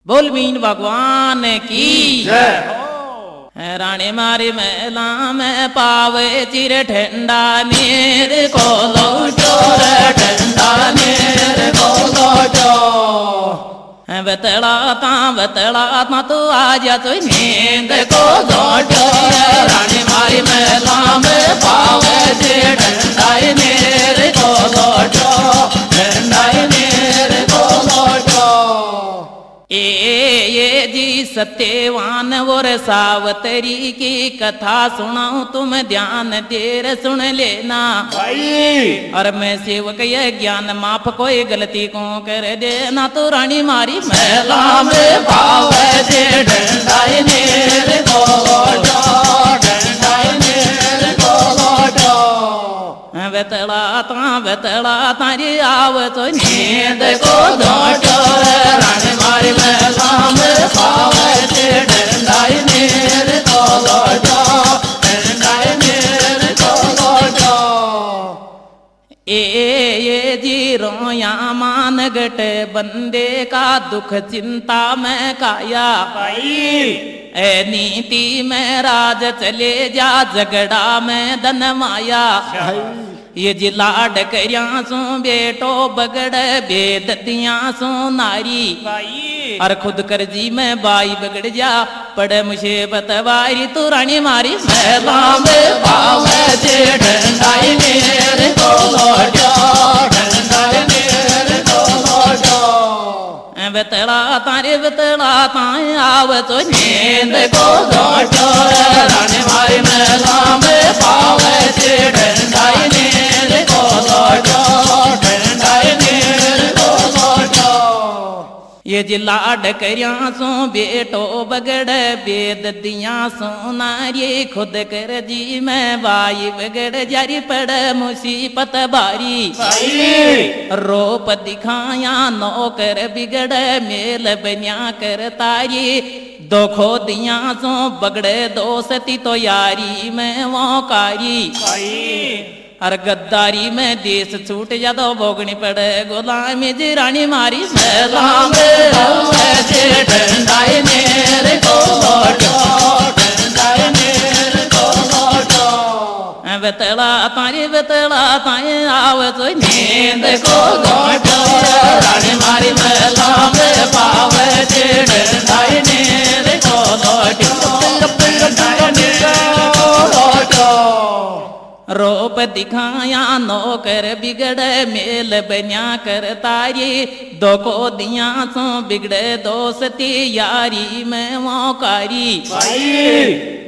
बोल मीन भगवान की जय। रानी मारी मेला में पावे चिर ठंडा नीर को लोटो रे ठंडा नीर को लोटो बतला ता तू आजा तू नींद को लोटो रानी मारी मेला में पावे चिर ठंडा नीर को लोटो ठंडा नीर को लोटो। ये जी सत्यवान और सावतरी की कथा सुनाऊं तुम ध्यान देर सुन लेना भाई। और मैं सेवक ये ज्ञान माफ कोई गलती को कर देना तो रानी मारी मेला में पावे जे डंडाई नेर को लोटो डंडाई नेर को लोटो बतला तारी आव तो नींद को लोटो रानी मारी मेला में पावे जे डंडाई नेर को लोटो डंडाई नेर को लोटो। ये जी रोया मान गट बंदे का दुख चिंता में काया भाई। ए नीति में राज चले जा झगड़ा में धन माया ये जी लाड करिया सो बेटो बगड़ बेद दिया सो नारी भाई। और खुद कर जी में बाई बगड़ जा पड़े मुझे बतवारी तू रानी मारी मेला में पावे जे डंडाई नेर को लोटो डंडाई नेर को लोटो बतला ताए आव तो नींद को लोटो रानी मारी मेला में पावे जे डंडाई नेर को लोटो डंडाई नेर को लोटो। ये जिला डकरिया सो बेटो बगड़ बेद दिया सो नारी खुद कर जी में बाई बगड़ जारी पड़ मुसीबत बारी रोप दिखाया नौकर बिगड़ मेल बनिया कर तारी दोखो दिया सो बगड़े दोस्ती तो यारी में वो कारी और गद्दारी में देश छूट जादो भोगनी पड़े गुलामी जी रानी मारी मेला में डंडाई नेर को लोटो डंडाई नेर को लोटो बतला ताए आव तो नींद को लोटो रानी मारी मेला में पावे जे डंडाई नेर को लोटो डंडाई नेर को लोटो। रोप दिखाया नौकर बिगड़ मेल बनिया कर तारी दो को दिया सो बिगड़े दोस्ती यारी में मौकारी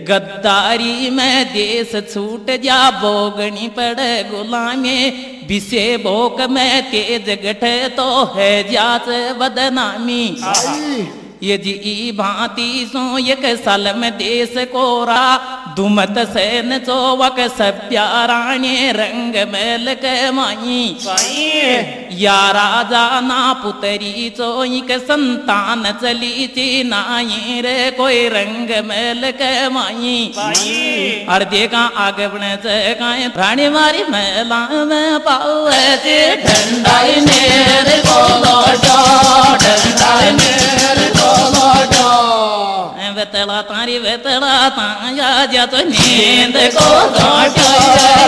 गद्दारी में देश छूट जा बोगनी पड़े गुलामी बिसे भोक में तेज गठे तो है जात बदनामी ये जी भांति सो एक साल में देश कोरा दुमत सैन चौवक सब प्याराने रंग मेल के माई या राजा ना पुतरी चोइक संतान चली ची नाई रे कोई रंग मेल के माई और देखा आगे बढ़े चकाए रानी मारी मेला में पावे जे डंडाई नेर को लोटो डंडाई नेर को लोटो बतला ताया जा तो नींद को लोटो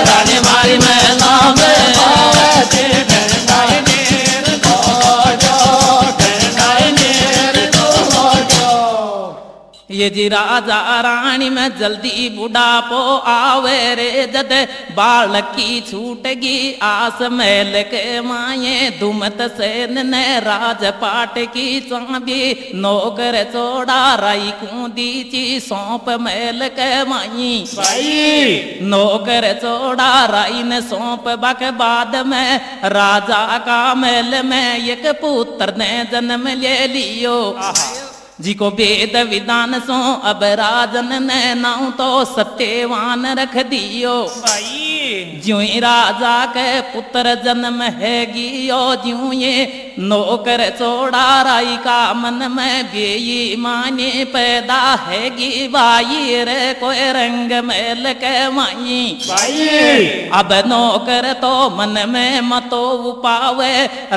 रानी मारी मेला में पावे जे डंडाई नेर को लोटो डंडाई नेर को लोटो। ये जी राजा रानी में जल्दी बुढ़ापो आवे रे जद बालक की छूटगी आस महल के माये दुमत सेन ने राजपाट की चाबी नौकर चोड़ा राई कूदी ची सौंप महल के माई नौकर चोड़ा राई ने सौंप बक बाद में राजा का महल में एक पुत्र ने जन्म ले लियो जी को वेद विधान सो अब राजन ने नाउ तो सत्यवान रख दियो भाई ज्यों ही राजा के पुत्र जन्म है गियो ज्यों ये नौकर चोड़ा राई का मन में बेई माने पैदा है गी बाई रे कोई रंग मेल के माई भाई अब नौकर तो मन में मतो उपावे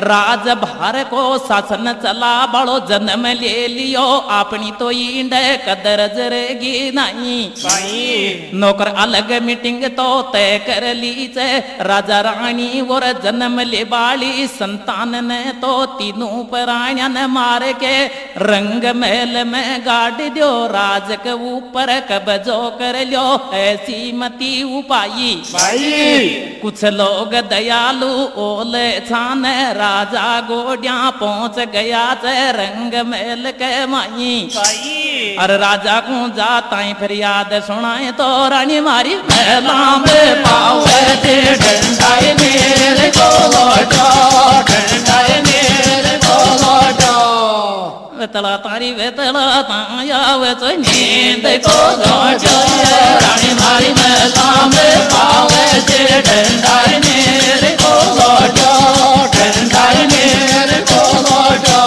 राज भार को शासन चला बड़ो जन्म ले लियो अपनी तो ईंड कदर जरेगी नहीं भाई नौकर अलग मीटिंग तो तय कर ली चे राजा रानी और जन्म ले बाली संतान ने तो तीनों प्राणियन मार के रंग महल में गाड़ दो राज के ऊपर कब्जो कर लो ऐसी मती उपाई भाई कुछ लोग दयालु ओले छान राजा गोडिया पहुंच गया चे रंग महल के माई भाई अरे राजा को जाता ही फरियाद सुनाए तो रानी मारी महला में पावे थे डंडाई मेरे को लौटो डंडाई मेरे को लौटो वेतला तारी वेतला ताया वे तो नींद को लौटो रानी मारी महला में पावे थे डंडाई मेरे को लौटो डंडाई मेरे को लौटो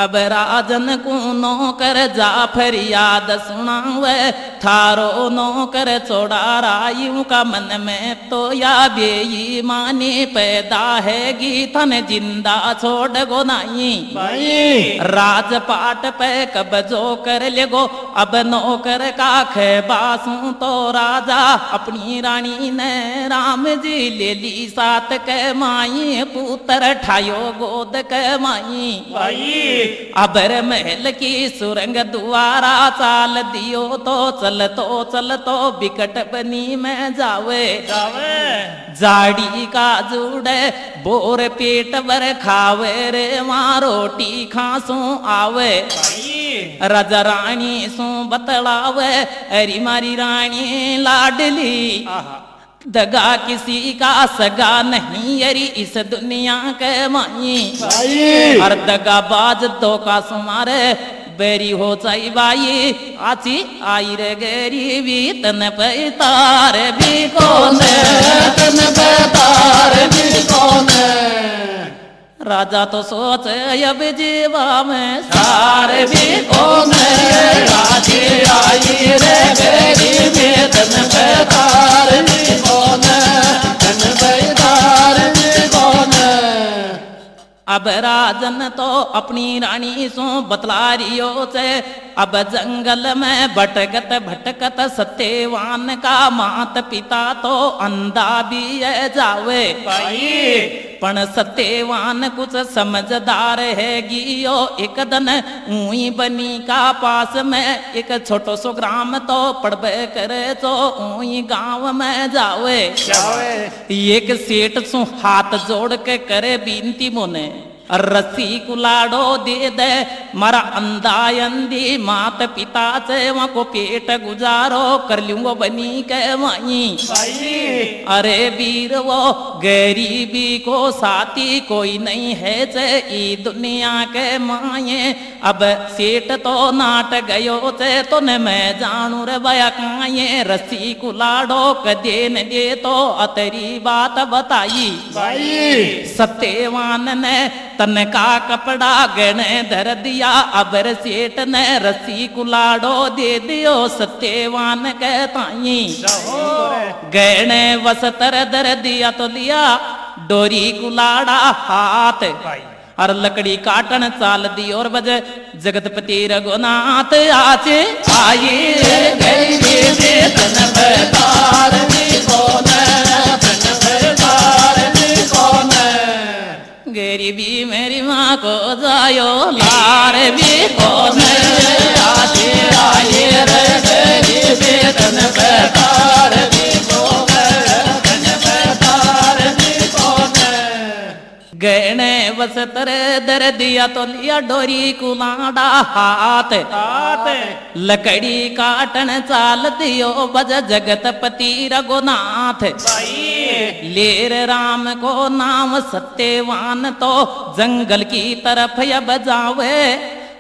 अब राजन को नौकर जा फरियाद सुनावे थारो नौकर चोड़ा रायू का मन में तो या बेई मानी पैदा है गीतन जिंदा छोड़ गो नहीं भाई राजपाट पे कब्जो कर लेगो अब नौकर का खेबासू तो राजा अपनी रानी ने राम जी ले ली सात के माई पुत्र ठायो गोद के माई भाई अबर महल की सुरंग द्वारा चाल दियो तो चल तो बिकट बनी में जावे जावे जाड़ी का जुड़े बोर पेट भर खावे रे वहाँ रोटी खासू आवे भाई राजा रानी सू बतलावे अरी मारी रानी लाडली आहा दगा किसी का सगा नहीं अरी इस दुनिया के माई भाई हर दगा बाज तो का सुमारे बेरी हो चाई बाई आची आई रे गेरी भी तन पैतार भी कौन तन पैतार भी कौन राजा तो सोच अब जीवा में सारे भी कौन राजी आई रे गेरी भी तन पैतार भी कौन तन पैतार भी कौन अब राजन तो अपनी रानी सो बतला रियो से अब जंगल में भटकत भटकत सत्यवान का मात पिता तो अंधा भी है जावे भाई पण सत्यवान कुछ समझदार है गियो एक दिन ऊई बनी का पास में एक छोटो सो ग्राम तो पड़बे करे तो ऊई गांव में जावे जावे एक सेठ सु हाथ जोड़ के करे बीनती मोने रस्सी कुलाड़ो दे दे मारा अंधा अंधी मात पिता से वहाँ को पेट गुजारो कर लूंगो बनी के माई भाई अरे वीर वो गरीबी को साथी कोई नहीं है से ई दुनिया के माये अब सेठ तो नाट गयो से तो न मैं जानू रे बया काये रस्सी कुलाड़ो कदे न दे तो अतरी बात बताई भाई सत्यवान ने तन का कपड़ा गणे धर दिया अबर सेठ ने रस्सी कुलाड़ो दे दियो सत्यवान के ताई गणे वस्त्र धर दिया तो लिया डोरी कुलाड़ा हाथ भाई और लकड़ी काटन चाल दी और बजे जगतपति रघुनाथ आचे आये गई दे तन पैतार भी कौन तन पैतार भी कौन गरीबी मेरी माँ को जायो लार भी कौन आचे आये रे गरीबी तन पैतार भी कौन तन पैतार भी कौन गहने वस्त्र दर दिया तो लिया डोरी कुलाड़ा हाथ हाथ लकड़ी काटन चाल दियो बज जगतपति रघुनाथ भाई लेर राम को नाम सत्यवान तो जंगल की तरफ अब जावे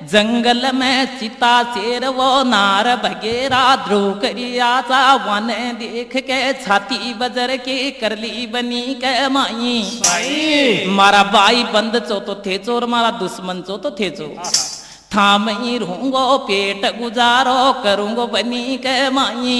जंगल में चिता शेर वो नार बगेरा ध्रुव करियाचा वन देख के छाती बजर के करली बनी के माई मारा बाई बंद चो तो थे चोर मारा दुश्मन चो तो थे चो थामई रहूंगो पेट गुजारो करूंगो बनी के माई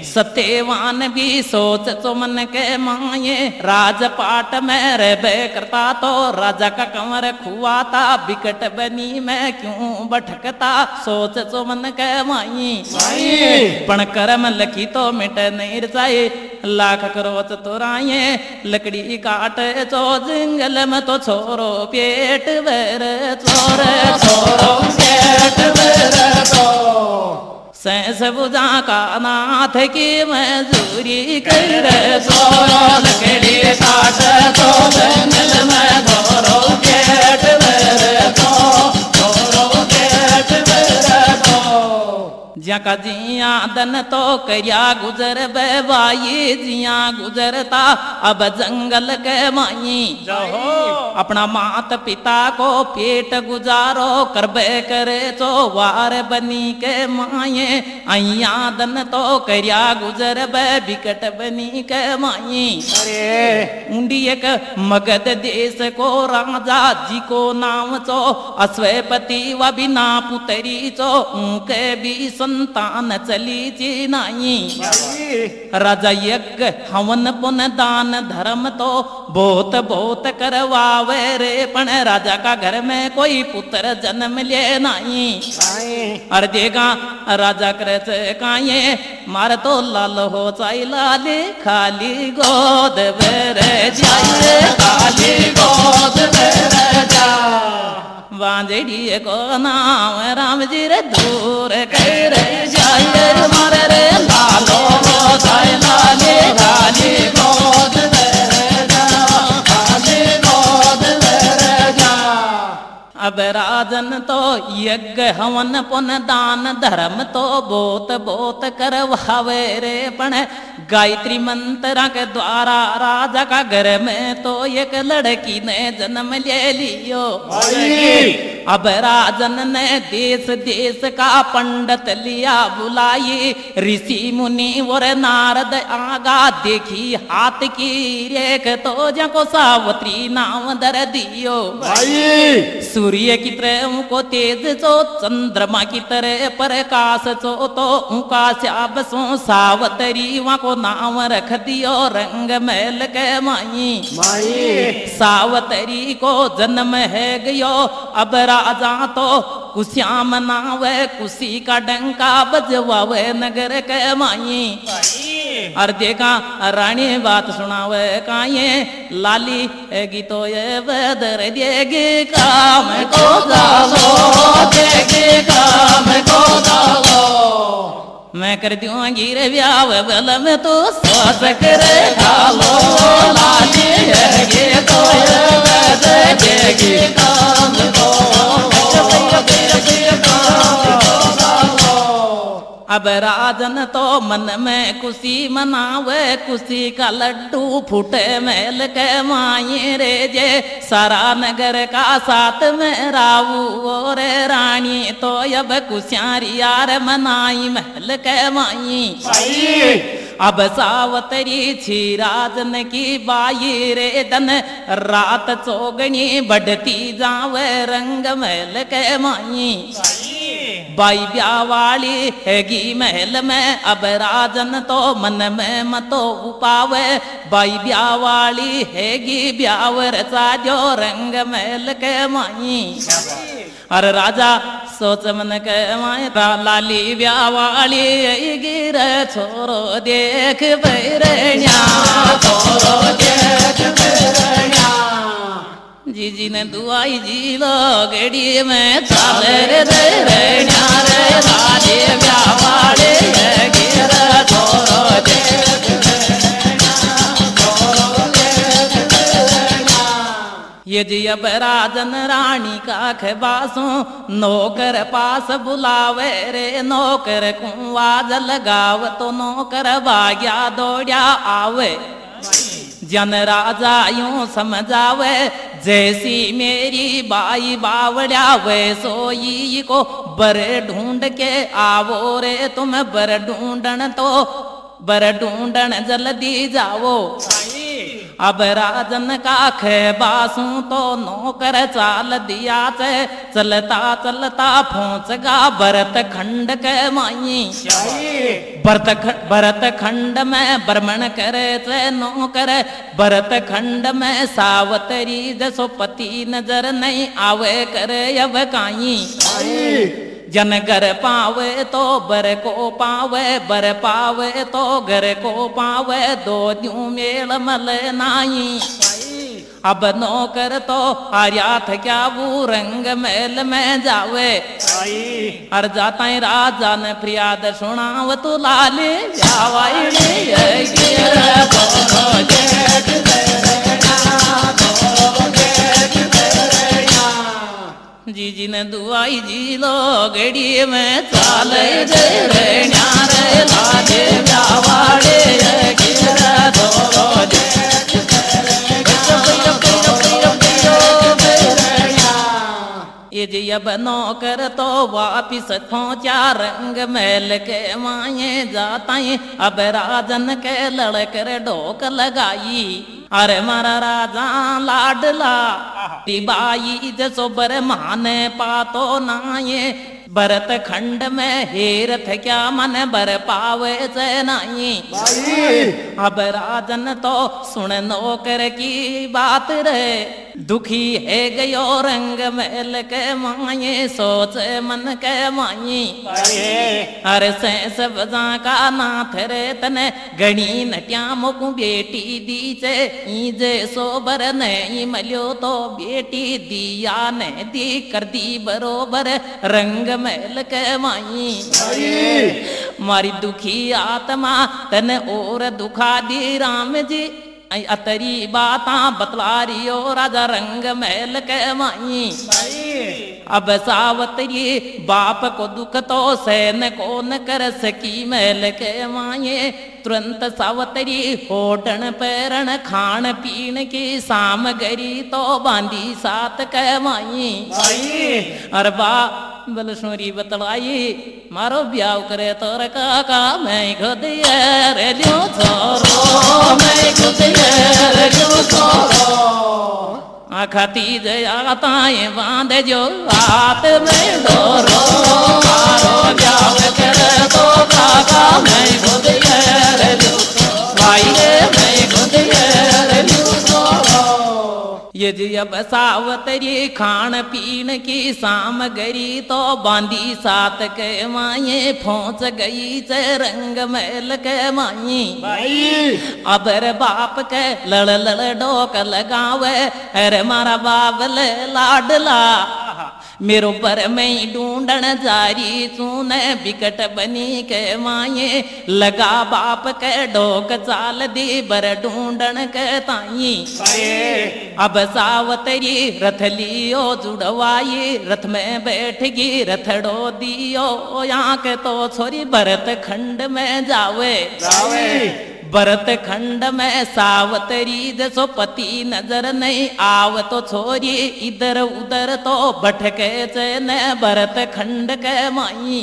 सत्यवान भी सोच चो मन के माये राजपाट में रहबे करता तो राजा का कमर खुआता बिकट बनी मैं क्यों भटकता सोच चो मन के माई पण कर्म लखी तो मिट नहीं रचाए लाख करो चतुराए लकड़ी काट चो जंगल में तो छोरो पेट भर चोर छोरो पेट भर तो सैस बुझा का नाथ की मजूरी कर सोरो लकड़ी काट तो जंगल में छोरो पेट भर तो छोरो पेट भर तो ज्याका जिया दन तो करिया गुजर बाई जिया गुजरता अब जंगल के माई अपना मात पिता को पेट गुजारो करबे करे तो वार बनी के माये अया दन तो करिया गुजर बिकट बनी के माई उंडी एक मगध देश को राजा जी को नाम चो अश्वपति व बिना पुतरी चो उनके भी संतान चली चिनाई राजा यज्ञ हवन पुन दान धर्म तो बहुत बहुत करवावे रे पण राजा का घर में कोई पुत्र जन्म ले नहीं अरे देगा राजा करे काये मार तो लाल हो चाई लाले खाली गोद बेरे जाए खाली गोद बेरे जा वांजड़ी को नाम राम जी रे दूर कर जाए मारे रे लालो हो चाई लाले खाली गोद बेरे जा खाली गोद बेरे जा अब राजन तो यज्ञ हवन पुन दान धर्म तो बहुत बहुत करवावे रे पण गायत्री मंत्र के द्वारा राजा का घर में तो एक लड़की ने जन्म ले लियो अब राजन ने देश देश का पंडित लिया बुलाई ऋषि मुनि और नारद आगा देखी हाथ की रेख तो जको सावित्री नाम दर दियो सूर्य की तरह को तेज चो चंद्रमा की तरह प्रकाश चो तो उनका श्याब सो सावतरी वहां को नाम रख दियो रंग महल के माई सावतरी को जन्म है गयो अब राजा तो कुशिया मनावे कुशी का डंका बजवावे नगर के माई और देखा रानी बात सुनावे काये लाली गीतो ये बदर देगी काम को डालो देगी काम को डालो मैं कर दूं गिर व्याव बल में तो स्वास करे डालो लाली गीतो ये बदर देगी काम को अब राजन तो मन में खुशी मनावे खुशी का लड्डू फूटे महल के माये रे जे सारा नगर का साथ में रावू और रानी तो अब खुशियारी यार मनाई महल के माई अब सावतरी छी राजन की बाई रे दन रात चौगनी बढ़ती जावे रंग महल के माई बाई ब्याह वाली हैगी महल में अब राजन तो मन में मतो उपावे बाई ब्याह वाली हैगी ब्यावर साजो रंग महल के माई अरे राजा सोच मन के माई लाली ब्याह वाली गिर छोरो देख बैरण्या छोरो देख बैरण्या जी ने दुआई जी लो गड़ी में चाल रे बैरण्या रे लाली ब्याह वाली गिर छोरो देख ये जी अब राजन रानी का खबासो नौकर पास बुलावे रे नौकर कुआं जल गाव तो नौकर भाग्या दौड़िया आवे जन राजा यूं समझावे जैसी मेरी बाई बावड़िया वैसो ही को बर ढूंढ के आवो रे तुम बर ढूंढन तो बर ढूंढन जल्दी जाओ। अब राजन का खेबासू तो नौकर चाल दिया से चलता चलता पहुंचगा भरत खंड के माई। भरत खंड में भ्रमण करे से नौकर भरत खंड में सावतरी जसो पति नजर नहीं आवे करे अब काई। जन घर पावे तो बर को पावे बर पावे तो घर को पावे दो यूं मेल मल नाई। अब नौकर तो आर्याथ क्या वो रंग मेल में जावे और जाता है राजा ने प्रियाद सुनाव तू लाले जावाई जी जी ने दुआई जी लो गड़ी में चाले रे रे न्यारे लागे जावाड़े गिरा दो ये जी अब नौकर तो वापिस पहुंचा रंग महल के माये जाता है। अब राजन के लड़कर ढोक लगाई अरे मारा राजा लाडला बाई जसो बर माने पातो नाये। भरत खंड में हेरथ क्या मन बर पावे से नाई। अब राजन तो सुन नौकर की बात रे दुखी है गयो रंग महल के माये सोच मन के माई। अरे से सब का नाथ रे तने गणी नटिया मुकु बेटी दी से जे सोबर नहीं मल्यो तो बेटी दिया ने दी कर दी बरोबर रंग महल के माई। मारी दुखी आत्मा तने और दुखा दी राम जी अतरी बाता बतला रियो राजा रंग महल के माई। अब सावतरी बाप को दुख तो सहन को न कर सकी महल के माये। तुरंत सावतरी होटन पैरण खान पीन की सामग्री तो बांधी साथ के माई। अरे बा बलसूरी बतलाई मारो ब्याह करे तोर काका मैं खुद रे लियो छोरो मैं खुद रे लियो छोरो। आखती जयाता ये बांध जो हाथ में डोरो मारो ब्याह करे तो काका मैं खुद रे लियो भाई रे मैं खुद रे लियो छोरो। ये जी अब सावतरी खान पीन की सामग्री तो बांधी साथ के माये पहुंच गई से रंग महल के माई। अबर बाप के लड़ लड़ डोक लगावे अरे मारा बाबल लाडला मेरो पर में ढूंढन जारी सुने बिकट बनी के माये। लगा बाप के डोक चाल दी बर ढूंढन के ताई। अब सावतरी रथ लियो जुड़वाई रथ में बैठगी रथड़ो दियो यहाँ के तो छोरी भरत खंड में जावे। भरत खंड में सावतरी जसो पति नजर नहीं आव तो छोरी इधर उधर तो भटके चने भरत खंड के माई।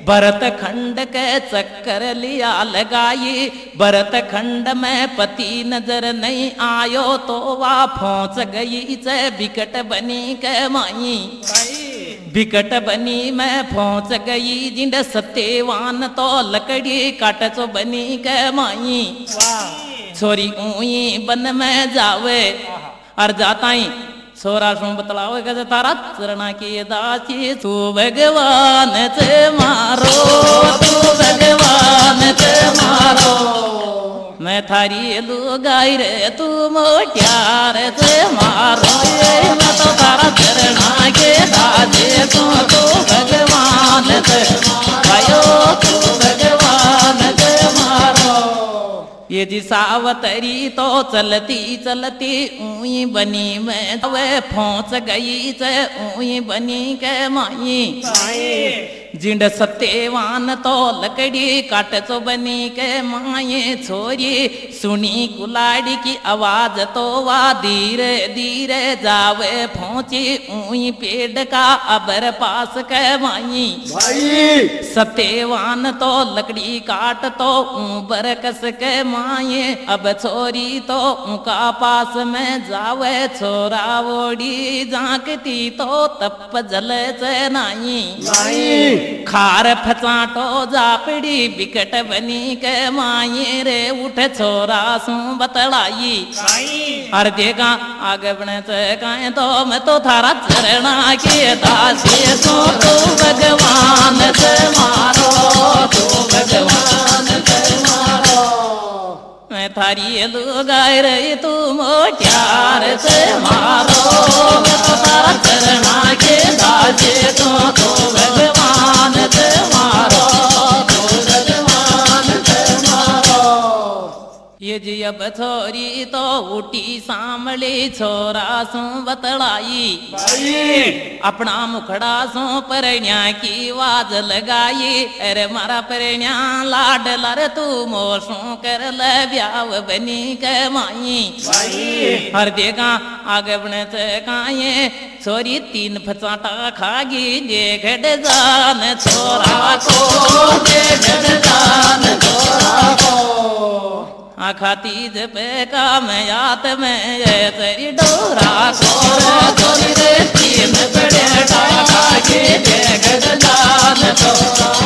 भरत खंड के चक्कर लिया लगाई भरत खंड में पति नजर नहीं आयो तो वह पहुंच गई से बिकट बनी के माई। बिकट बनी में पहुंच गई जिंद सत्यवान तो लकड़ी काट चो बनी के माई। छोरी ऊई बन में जावे और जाताई छोरा सो बतलावे गज तारा चरणा की दासी तू भगवान से मारो तू भगवान से मारो। मैं थारी लुगाई रे तू मोट्यार से मारो मैं तो तारा चरणा के दासी तू भगवान से मारो तू भगवान से मारो। ये जी सावतरी तो चलती चलती ऊई बनी में वे पहुंच गई से ऊई बनी के माई। जिंड सत्यवान तो लकड़ी काट तो बनी के माये छोरी सुनी कुलाड़ी की आवाज तो वा धीरे धीरे जावे पहुंची ऊई पेड़ का अबर पास के माई भाई सत्यवान तो लकड़ी काट तो ऊबर कस के माये अब छोरी तो उनका पास में जावे छोरा ओड़ी झांकती तो तप जले से नाई खार फचाटो जापड़ी बिकट बनी के माये रे उठ छोरा सू बतलाई अरे देखा आगे बढ़े से कहें तो मैं तो थारा चरणा के दासी सो तू भगवान से मारो तू भगवान से मारो मैं थारी लुगाई रही तू मोट्यार से मारो मैं तो तारा चरणा के दासी सो तू भगवान से मारो तू भगवान से मारो ये जी अब छोरी तो उठी सामले छोरा सो बतलाई अपना मुखड़ा सो परण्या की आवाज लगाई अरे मारा परण्या लाड लर तू मोसो कर ले ब्याव बनी के माई हर देखा आगे बढ़ने से काये छोरी 3 फचाटा खागी देखट जान छोरा को देखट जान छोरा को खाती जब का मैं याद में ये तेरी डोरा छोरी रे 3 बड़े टाका के देखट जान छोरा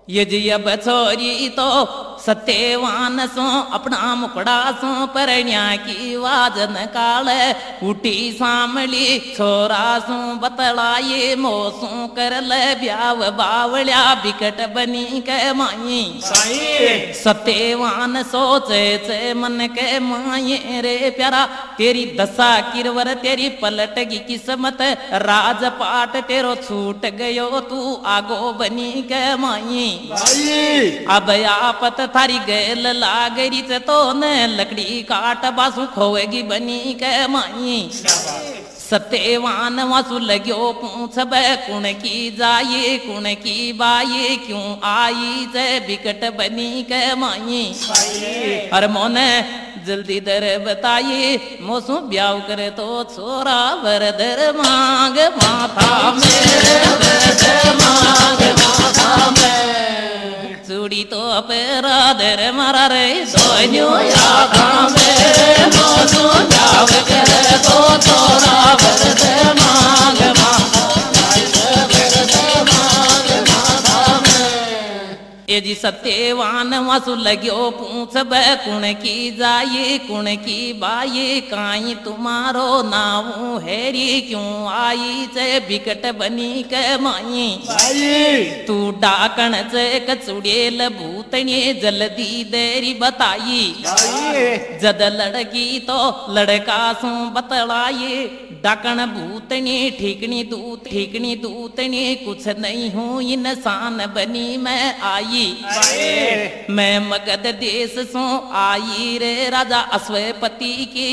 ये जी अब छोरी तो सत्यवान सो अपना मुकड़ा सो परण्या की आवाज निकाले उठी सामली छोरा सो बतलाये मोसू कर ले ब्याव बावलिया बिकट बनी के माई सत्यवान सोचे से मन के माये रे प्यारा तेरी दशा किरवर तेरी पलटगी किस्मत राजपाट तेरो छूट गयो तू आगो बनी के माई अब आपत थारी गैल लागरी से तो न लकड़ी काट बासु खोएगी बनी के माई सत्यवान वासु लग्यो पूछ कुण की जाये कुण की बाये क्यों आई से बिकट बनी के माई अरे मोने जल्दी दर बताइए मोसू ब्याव करे तो छोरा बरदर मांग माथा में मांग माथा में चूड़ी तो पेरा दर मारा रे सोन्यो यादा में मोसू ब्याव करे तो छोरा बरदर मांग माथा ये जी सत्यवान वासु लग्यो पूछ कुण की जाये कुण की बाये काई तुम्हारो नाऊ हेरी क्यों आई से बिकट बनी के माई तू डाकण से कचुड़ेल भूतनी जल्दी देरी बताई जद लड़की तो लड़का सू बतलाये डाकण भूतनी ठीकनी दूतनी कुछ नहीं हूँ इंसान बनी मैं आई मैं मगध देश सो आई रे राजा अश्वपति की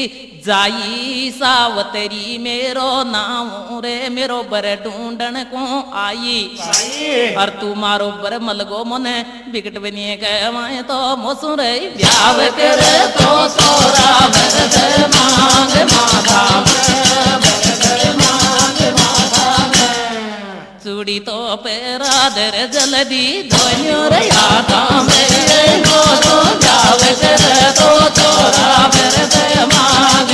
जाई सावतरी मेरो नाम रे मेरो बर ढूंढन को आई और तू मारो बर मलगो मोने बिकट बनिए गए तो मोसु रे ब्याव करे तो तोरा भरत मांग माथा चूड़ी तो पेरा दर जल्दी धोन्यो रे यादा में मोसु ब्याव करे तो तोरा भरत मांग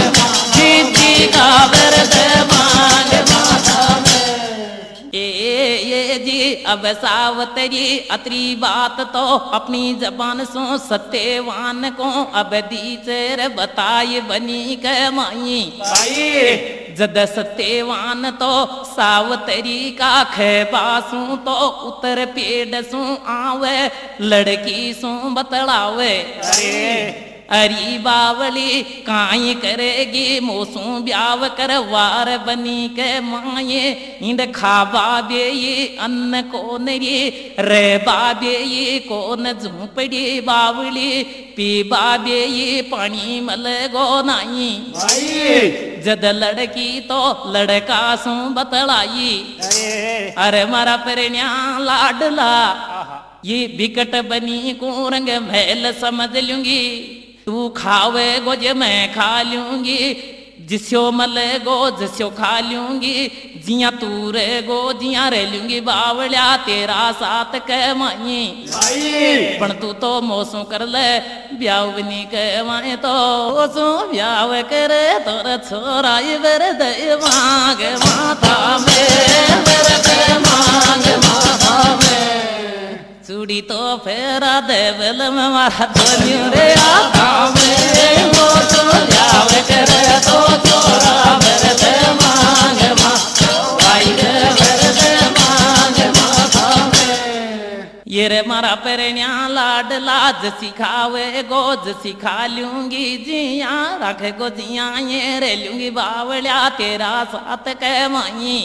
जी का भरत मांग माथा में ये जी अब सावतरी अतरी बात तो अपनी जबान सो सत्यवान को अब दी चेर बताई बनी के माई जद सत्यवान तो सावतरी का खेबासू तो उतर पेड़ सू आवे लड़की सू बतलावे अरी बावली काई करेगी मोसू ब्याव कर वार बनी के माये इंद खाबा बे ये अन्न कौन रे रे बाबे ये कौन झूपड़ी बावली पीबा बे ये पानी मल गो नाई जद लड़की तो लड़का सू बतलाई अरे मारा परण्या लाडला ये बिकट बनी को रंग महल समझ लूंगी तू खावे गो जे मैं खा लूंगी जिस्यो मले गो जिस्यो खा लूंगी जिया तू रे गो जिया रह लूंगी बावलिया तेरा साथ कह माई पण तू तो मोसू कर ले ब्याह बनी कह माए तो मोसू ब्याह करे तोर छोरा बर दे मांग माता में बर दे मांग माता में चूड़ी तो फेरा देवल में मारा धोनी रे आता में वो तो जाव करे तो छोरा बर दे मांग मां भाई रे बर दे मांग माता में ये रे मारा परण्या लाडला जसी खावे गोज सिखा लूंगी जिया रख गो जिया ये रे लूंगी बावलिया तेरा साथ कह माई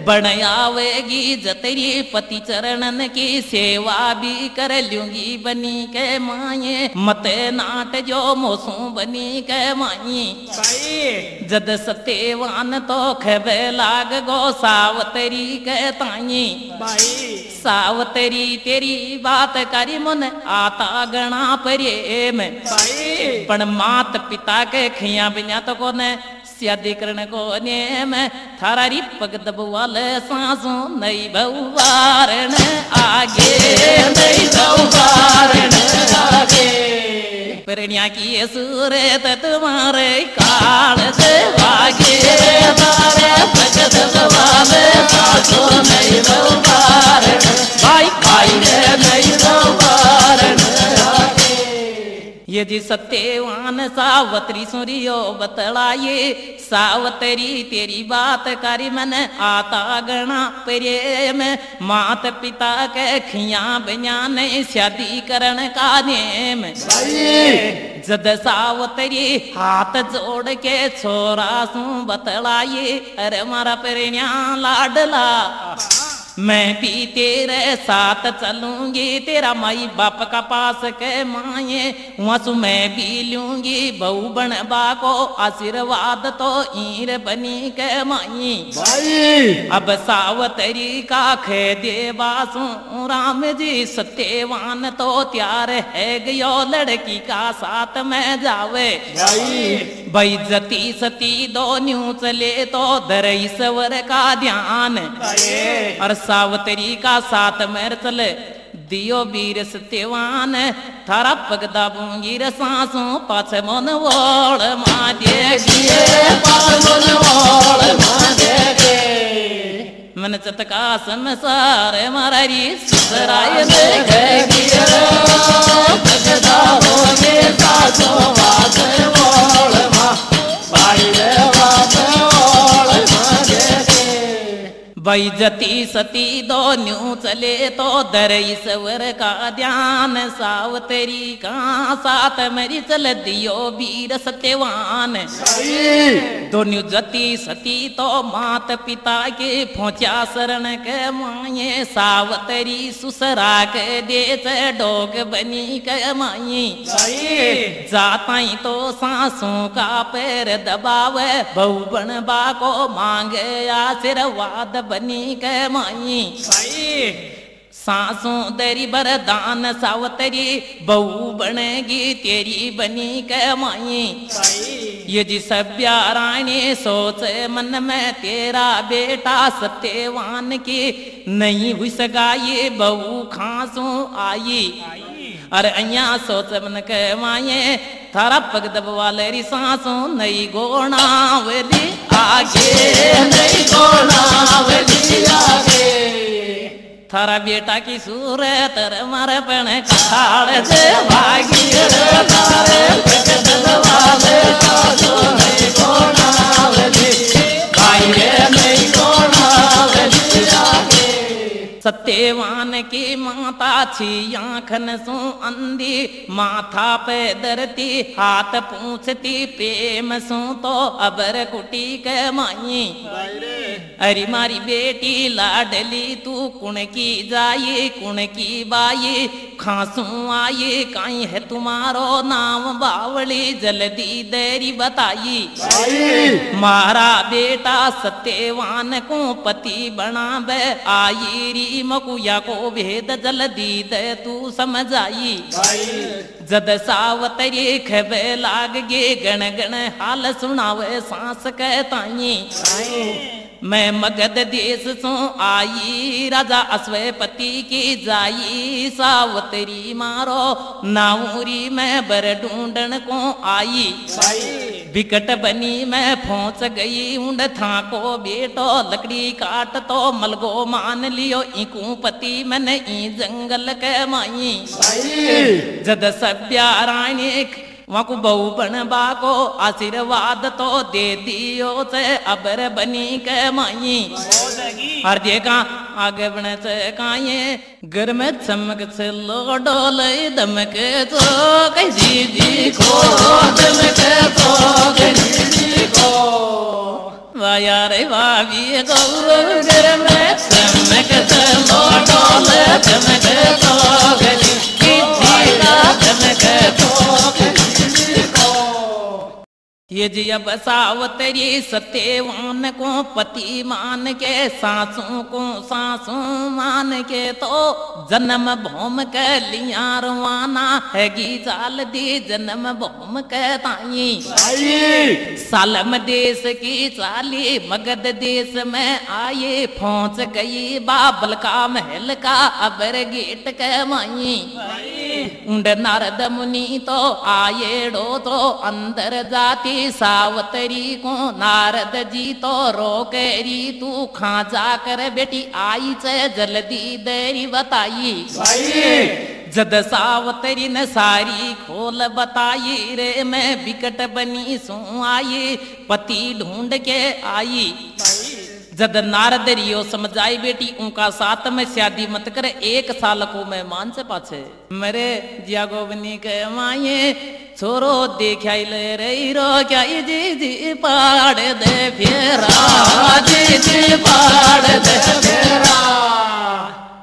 बन आवेगी जतरी पति चरणन की सेवा भी कर लूंगी बनी के माये मत नाट जो मोसू बनी के माई जद सत्यवान तो खबे लाग गो सावतरी के ताई सावतरी तेरी बात करी मन आता गणा प्रेम पण मात पिता के खिया बिना तो कोने शादी करने को नेम थारा रिपक दबवाल सांसों नई बहुवारण आगे नई बहुवारण आगे परण्या की सूरत तुम्हारे काल से वागे तारे पक दबवाल सांसों नई बहुवारण भाई भाई नई बहुवारण ये जी सत्यवान सावत्री सुरियो बतलाये सावतरी तेरी बात करी मन आता गणा प्रेम मात पिता के खिया बिना नहीं शादी करण का नेम जद सावतरी हाथ जोड़ के छोरा सू बतलाये अरे मारा परण्या लाडला मैं भी तेरे साथ चलूंगी तेरा माई बाप का पास के माये वसु मैं भी लूंगी बहू बनबा को आशीर्वाद तो ईर बनी के माई अब सावतरी का खे देवासु राम जी सत्यवान तो त्यार है गयो लड़की का साथ में जावे भाई जती सती दो न्यू चले तो दर ईश्वर का ध्यान और सावतरी का साथ मेर चले दियो वीर सत्यवान थारा पग दाबूंगी रे सांसों पाछे मन वोड़ मादे गिए पाछे मन वोड़ मादे गे मन चतका संसार मारी ससुराय में गए गिए पग दाबूंगी सांसों पाछे वोड़ मा भाई रे पाछे वोड़ मादे भाई जती सती दो न्यू चले तो दर ईश्वर का ध्यान सावतरी का साथ मेरी चल दियो वीर सत्यवान दो न्यू जती सती तो मात पिता के पहुंचा शरण के माये सावतरी सुसरा के दे डोग बनी के माई जाताई तो सांसों का पैर दबावे बहु बनबा को मांगे आशीर्वाद बनी के माई सांसों दरी बरदान सावतरी बहू बनेगी तेरी बनी के माई ये जी सभ्या रानी सोच मन में तेरा बेटा सत्यवान की नहीं हुई सगाई बहू खांसू आई अरे अया सोच मन के माये थारा पग दबवाले री सांसों नई गोणावली आगे नई गोणावली आगे थारा बेटा की सूरत मारे पण खाड़ से भागी तारे पग दबवाले सांसों नई गोणावली भाई रे नई गोणावली आगे सत्यवान की माता छी आँखन सो अंधी माथा पे धरती हाथ पूछती प्रेम सो तो अबर कुटी के माई अरे मारी बेटी लाडली तू कुण की जाई कुण की बाई खांसू आई काई है तुम्हारो नाम बावली जल्दी देरी बताई मारा बेटा सत्यवान को पति बनावे आई री मकुया को भेद जल्दी दे तू समझाई जद सावतरी खबे लाग गे गण गण हाल सुनावे सांस कहताई मैं मगध देश सो आई राजा अश्वपति की जाई सावतरी मारो नाऊरी मैं बर ढूंढन को आई विकट बनी मैं पहुंच गई उंड था को बेटो लकड़ी काट तो मलगो मान लियो इकू पति मैंने ई जंगल के माई जद सभ्या रानी वहाँ को बहु बनबा को आशीर्वाद तो दे दियो से अबर बनी के माई हर देखा आगे बने से काये घर में चमक से लो डोले दमक तो कैसी जी को दमक तो कैसी को वाया रे वावी गौरव घर में चमक से लो डोले दमक तो कैसी का दमक तो ये जी अब सावतरी सत्यवान को पति मान के सासों को सासों मान के तो जन्म भूम के लिया रवाना हैगी चाल दी जन्म भूम के ताई सालम देश की चाली मगध देश में आए पहुंच गई बाबल का महल का अबर गेट के माई उंड नारद मुनि तो आए डो तो अंदर जाती सावतरी को नारद जी तो रोकेरी तू खा जाकर बेटी आई से जल्दी देरी बताई जद सावतरी ने सारी खोल बताई रे मैं विकट बनी सो आई पति ढूंढ के आई जद नारद रियो समझाई बेटी उनका साथ में शादी मत करे 1 साल को मैं मान से पाछे मेरे जिया गोवनी के माये छोरो देखा ले रही रो क्या जी जी पाड़ दे फेरा जी जी पाड़ दे फेरा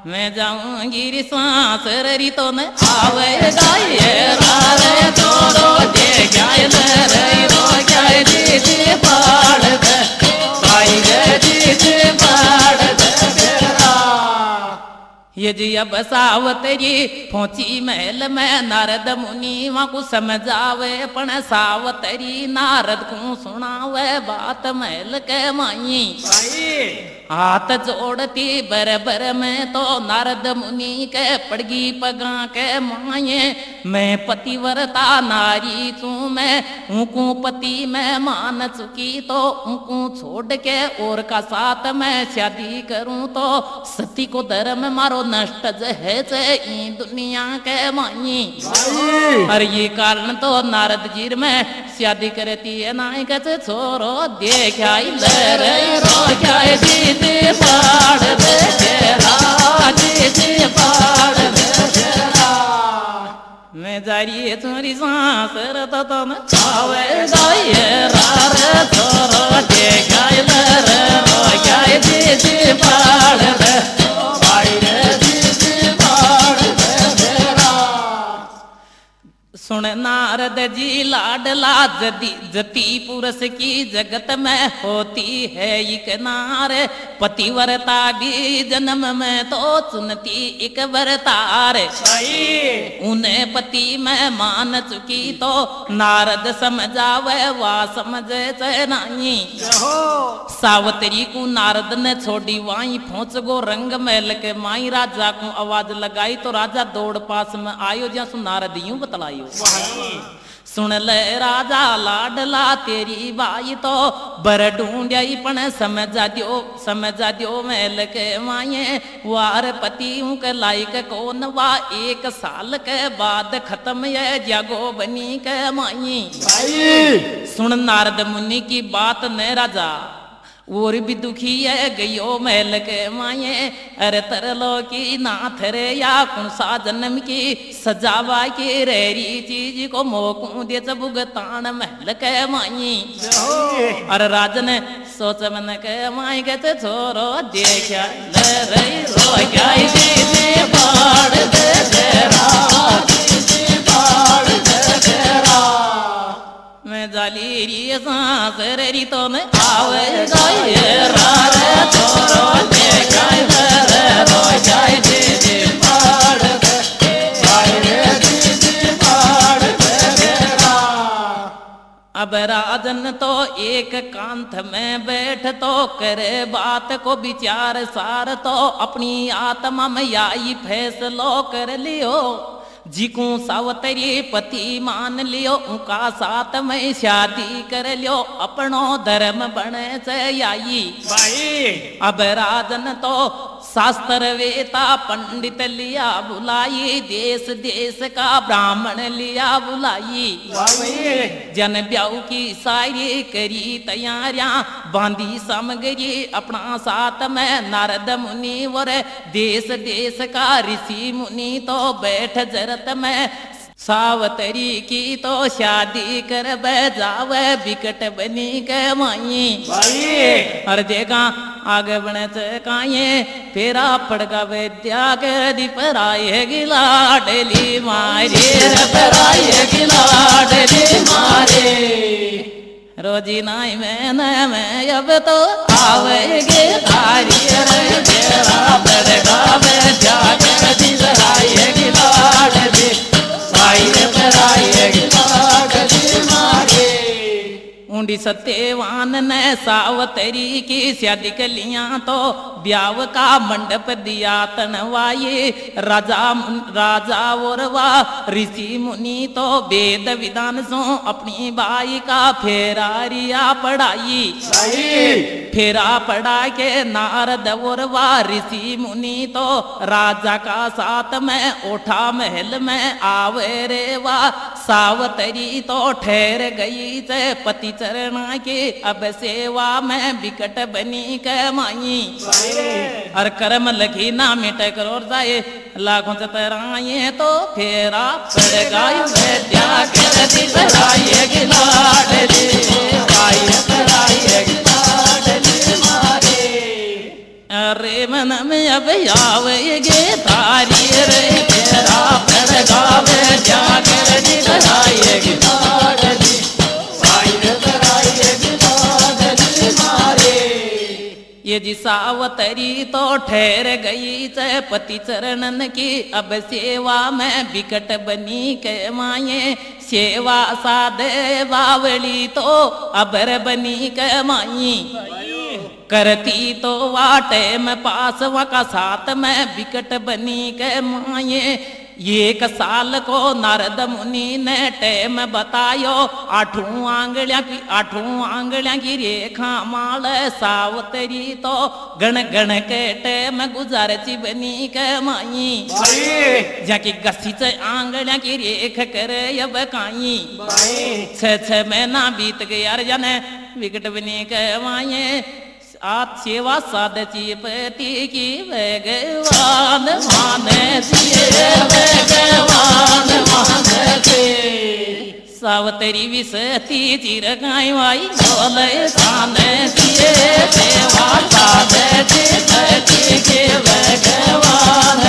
मैं जाऊंगी सांस री तो न आवे गाये रे छोरो देखा ले रही रो क्या जी जी पाड़ दे ये जी अब सावतरी पहुंची महल में नारद मुनि वहाँ को समझावे पण सावतरी नारद को सुनावे बात महल के माई हाथ जोड़ती बरबर में तो नारद मुनि के पड़गी पगा के माये मैं पतिव्रता नारी तू मैं उनको पति मैं मान चुकी तो उनको छोड़ के और का साथ मैं शादी करूं तो सती को धर्म मारो नष्ट है ई दुनिया के माई और ये कारण तो नारद जी में शादी करती है नाई के छोरो देखा रो क्या जी पाड़ दे तेरा जी पाड़ दे तेरा मैं जारी चोरी सांस रत तो न आवे गाये रे छोरो देखा रो क्या जी पाड़ दे सुन नारद जी लाडला जति पुरुष की जगत में होती है एक नार पतिव्रता भी जन्म में तो चुनती एक वरतार उन्हें पति में मान चुकी तो नारद समझावे वा समझे नहीं सावतरी को नारद ने छोड़ी वाई पहुंच गो रंग महल के माई राजा को आवाज लगाई तो राजा दौड़ पास में आयो जैसु नारद यूं बतलायो सुन ले राजा लाडला तेरी बाई तो बर ढूंढी पण समझा दियो महल के माये वार पति के लायक कौन वा 1 साल के बाद खत्म ये जागो बनी के माई सुन नारद मुनि की बात ने राजा और भी दुखी है गयो महल के माये अरे तरलो की नाथ रे या कौन सा जन्म की सजावा की रेरी चीज को मोकू दे भुगतान महल के माई अरे राजन सोच मन के माई के छोरो देखा रे रो क्या बाढ़ दे मैं जाली री सांस री तो न आवे गाये रे छोरो देखा रो जाए दे बाढ़ दे बाढ़ अब राजन तो एक कांत में बैठ तो करे बात को विचार सार तो अपनी आत्मा में याई फैसलो कर लियो जिकू सावतरी पति मान लियो उनका साथ में शादी कर लियो अपनो धर्म बने से आई भाई अब राजन तो शास्त्र वेता पंडित लिया बुलाई देश देश का ब्राह्मण लिया बुलाई जन ब्याह की सारी करी तैयारियां बांधी सामग्री अपना साथ में नारद मुनि और देश देश का ऋषि मुनि तो बैठ जरत में सावतरी की तो शादी कर जावे बिकट बनी के माई और देखा आगे बढ़े काये फेरा पड़गा वैद्या के दीपराय गिलाडली मारे पराय गिलाडली मारे रोजी नाई में अब तो आवेगे तारी रे तेरा पड़गा वैद्या के दीपराय गिलाडली ऊंडी सत्यवान ने सावतरी की शादी कलियां तो ब्याह का मंडप दिया तनवाये राजा और वाह ऋषि मुनि तो वेद विधान सो अपनी बाई का फेरारिया पढ़ाई फेरा पढ़ा के नारद और वाह ऋषि मुनि तो राजा का साथ में उठा महल में आवे रे वाह सावतरी तो ठहर गई से पति चरणा के अब सेवा में बिकट बनी के माई और कर्म लखी ना मिट करो जाए लाखों से तराए तो फेरा पड़ गई वैद्या के दिलाए गिलाडली अरे मन में अब आवेगे तारी रे तेरा पड़ गावे जाकर दिलाए गिलाडली ये जी सावतरी तो ठहर गई से पति चरणन की अब सेवा में बिकट बनी के माये सेवा साधे बावली तो अबर बनी के माई करती तो वाटे में पास वका साथ में बिकट बनी के माये एक साल को नारद मुनि ने टेम बतायो आठों आंगलियां की रेखा माल सावतरी तो गण गण के टेम गुजारची बनी के माई जाकी गसी से आंगलियां की रेख करे अब काई 6 महीना बीत गया जाने विकट बनी के माये आप सेवा साधची पति की भगवान माने भगवान माने सावतरी विसती चिर गाय वाई बोले साने दिए सेवा साधची पति की भगवान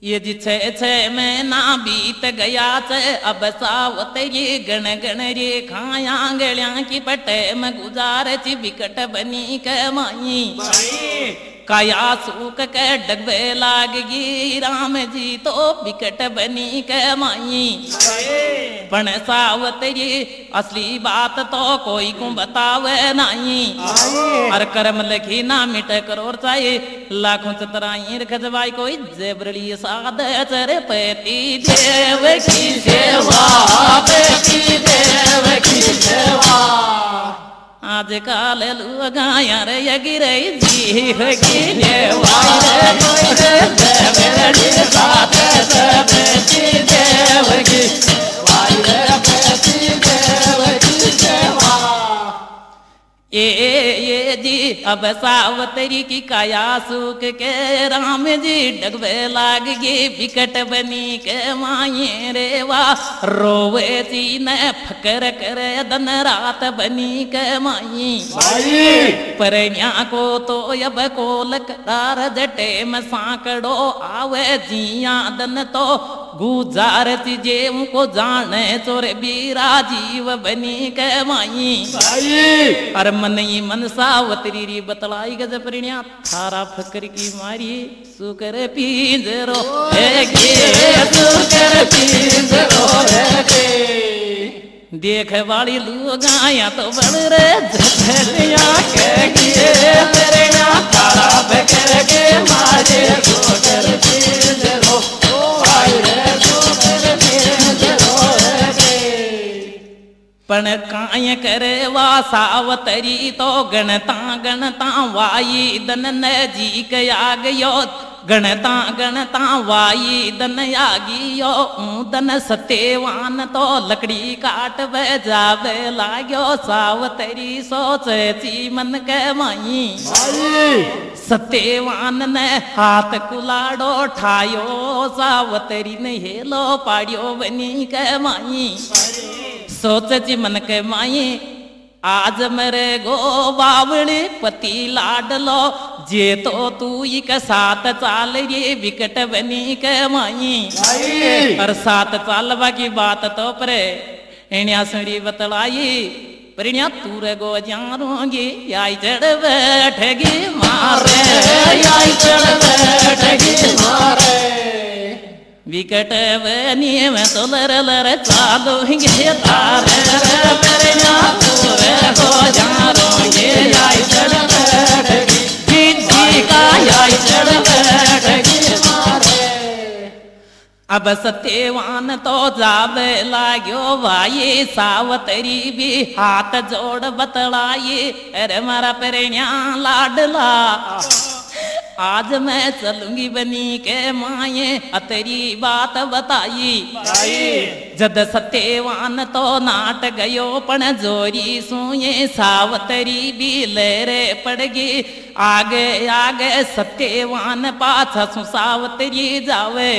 ये जी 6 महीना बीत गया से अब सावतरी गण गण रे खाया गलियां की पटे में गुजार ची बिकट बनी के माई काया सूख के डगबे लागगी राम जी तो बिकट बनी के माई पण सावतरी असली बात तो कोई को बतावे नहीं और कर्म लखी ना मिट करोर चाहे लाखों चतराई रखजवाई कोई जेबरली साध चर पति देव की सेवा बेटी देव की सेवा आज काल लुगाया रे यगिरे जी होगी देव की अब सावतरी की काया सूख के राम जी डगवे लाग गे विकट बनी के माये रे वाह रोवे सी न फकर करे दिन रात बनी के माई परण्या को तो अब कोल करार जटे में सांकड़ो आवे जिया दन तो गुजार जे को जाने चोर बीरा जीव बनी के माई अर मन ही मन सावतरी री बतलाई गज परिण्या थारा फकर की मारी सुकर पींजरो है गे सुकर पींजरो है गे देख वाली लोग आया तो बड़ रे झरिया के गे परिण्या थारा फकर के मारे सुकर पींजरो पण काय करे वा सावतरी तो गणता गणता वाई दन न जी कया गयो गणता गणता वाई दन यागियो दन सत्यवान तो लकड़ी काट वे जावे लाग्यो सावतरी सोचे ची मन के माई सत्यवान ने हाथ कुलाड़ो ठायो सावतरी ने हेलो पाड़ियो बनी के माई सोच जी मन के माई आज मेरे गो बावड़ी पति लाडलो जे तो तू एक साथ चाल रे विकट बनी के माई और साथ चालवा की बात तो परे एण्या सुरी बतलाई परिण्या तूर गो जारोगे आई चढ़ बैठगी मारे आई चढ़ बैठगी मारे विकट बनी में तो लर लर चालूंगे तारे परिण्या तूर गो जारोगे आई चढ़ बैठगी जी का आई चढ़ बैठगी मारे अब सत्यवान तो जावे लाग्यो भाई सावतरी भी हाथ जोड़ बतलाई अरे मारा परिण्या लाडला आज मैं चलूंगी बनी के माये अतरी बात बताई जद सत्यवान तो नाट गयो पण जोरी सुये सावतरी भी लहरे पड़गी आगे आगे सत्यवान पाछा सु सावतरी जावे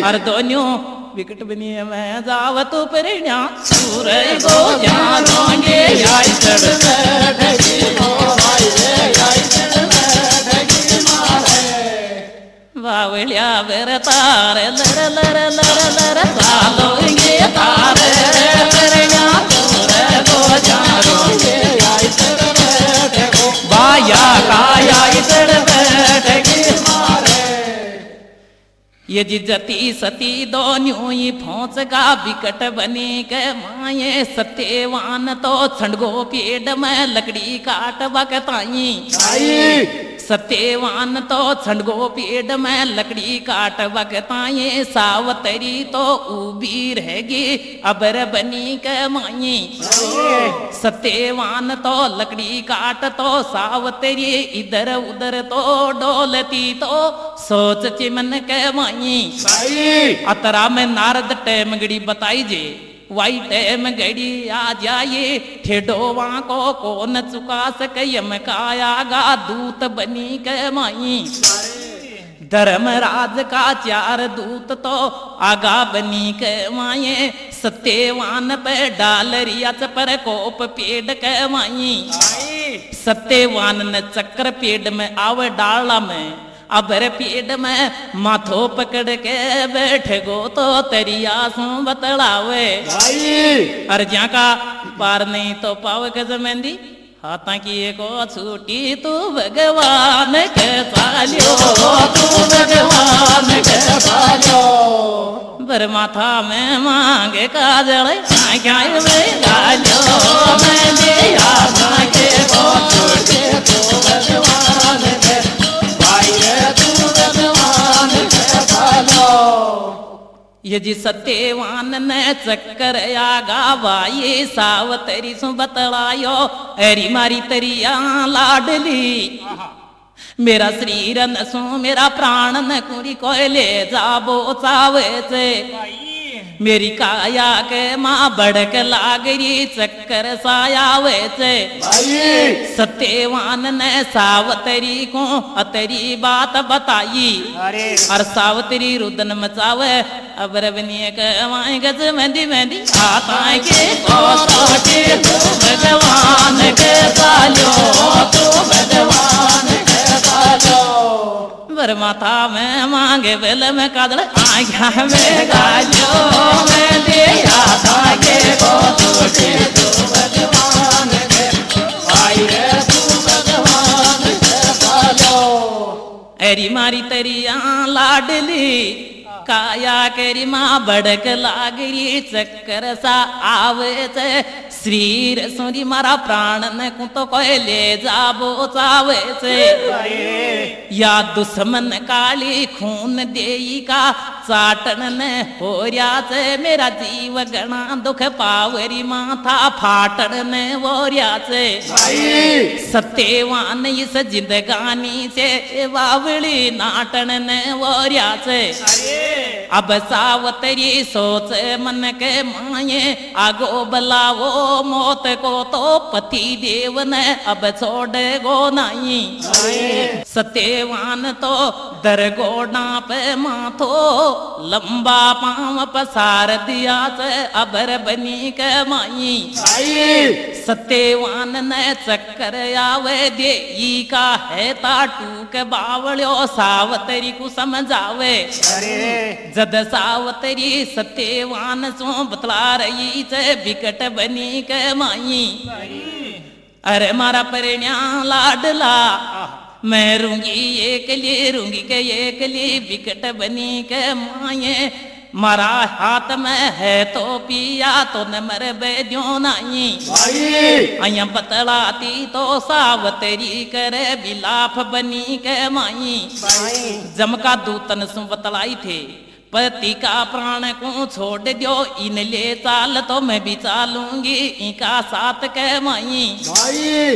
और दोनों विकट बनी मैं जाव तो परिण्या सूरज को जारोगे आई चढ़ बैठगी आई चढ़ बैठगी बावलिया बेर तारे लर लर लर लर चालोगे तारे परिण्या सूरज को जारोगे आई चढ़ बैठगी बाया काया आई चढ़ बैठगी ये जिजती सती दोन्यों ही फोंच का विकट बनी के माये सत्यवान तो छंडगो पेड़ में लकड़ी काट बकताई सत्यवान तो छंडगो पेड़ में लकड़ी काट बकताई सावतरी तो उबी रहेगी अबर बनी के माई सत्यवान तो लकड़ी काट तो सावतरी इधर उधर तो डोलती तो सोच चिमन के माई अतरा में नारद टैम गड़ी बताई जे वाई टैम गड़ी आ जाए ठेडोवा को कौन चुका सके यम कायागा दूत बनी के माई धर्मराज का चार दूत तो आगा बनी के माये सत्यवान पे डाल रियाच पर कोप पेड़ के माई सत्यवान ने चक्र पेड़ में आवे डाला में अबर पेड़ में माथो पकड़ के बैठे गो तो तरिया सो बतलावे अर ज्या का पार नहीं तो पावे के जमेंदी हाथा की को छूटी तू भगवान के सालियो तू भगवान के सालियो बर माथा में मांगे काजल क्या में गालियो मैं दिया मांगे को छूटी तू भगवान के ये जी सत्यवान ने चक्कर आगा वाये सावतरी सु बतलायो एरी मारी तरिया लाडली मेरा शरीर नसू मेरा प्राण न कुरी कोयले जाबो चावे से मेरी काया के माँ बड़क लागरी चक्कर सायावे से सत्यवान ने सावतरी को अतरी बात बताई अरे और सावतरी रुदन मचावे अब रवनिय कमाए गज मेहंदी मेहंदी आता के भगवान के सालो तो भगवान के सालो बर माथा में मांगे बेल में कादल आज्ञा में गालो में दे आता के को टूटे तो भगवान के आई रे तू भगवान के सालो एरी मारी तरिया लाडली काया केरी माँ बड़क लागरी चक्कर सा आवे से श्रीर सुरी मारा प्राण ने को तो कोई ले जाबो चावे से या दुश्मन काली खून देई का चाटन ने हो रिया से मेरा जीव गणा दुख पावरी माथा फाटन ने वो रिया से सत्यवान इस जिंदगानी से बावली नाटन ने वो रिया से अब सावतरी सोच मन के माये आगो बलावो मौत को तो पति देव ने अब छोड़े गो नहीं सत्यवान तो दरगोडा पे माथो लंबा पांव पसार दिया से अबर बनी के माई सत्यवान ने चक्कर आवे दे ई का है ताटू के बावड़ो सावतरी को समझावे जद सावतरी सत्यवान सो बतला रही से बिकट बनी के माई अरे मारा परिण्या लाडला मैं रूंगी एक लिए रूंगी के एक लिए बिकट बनी के माये मारा हाथ में है तो पिया तो न मर बेद्यो नहीं अया बतलाती तो सावतरी करे बिलाफ बनी के माई जमका दूतन सु बतलाई थे पति का प्राण को छोड़ दियो इन ले चाल तो मैं भी चालूंगी इनका साथ के माई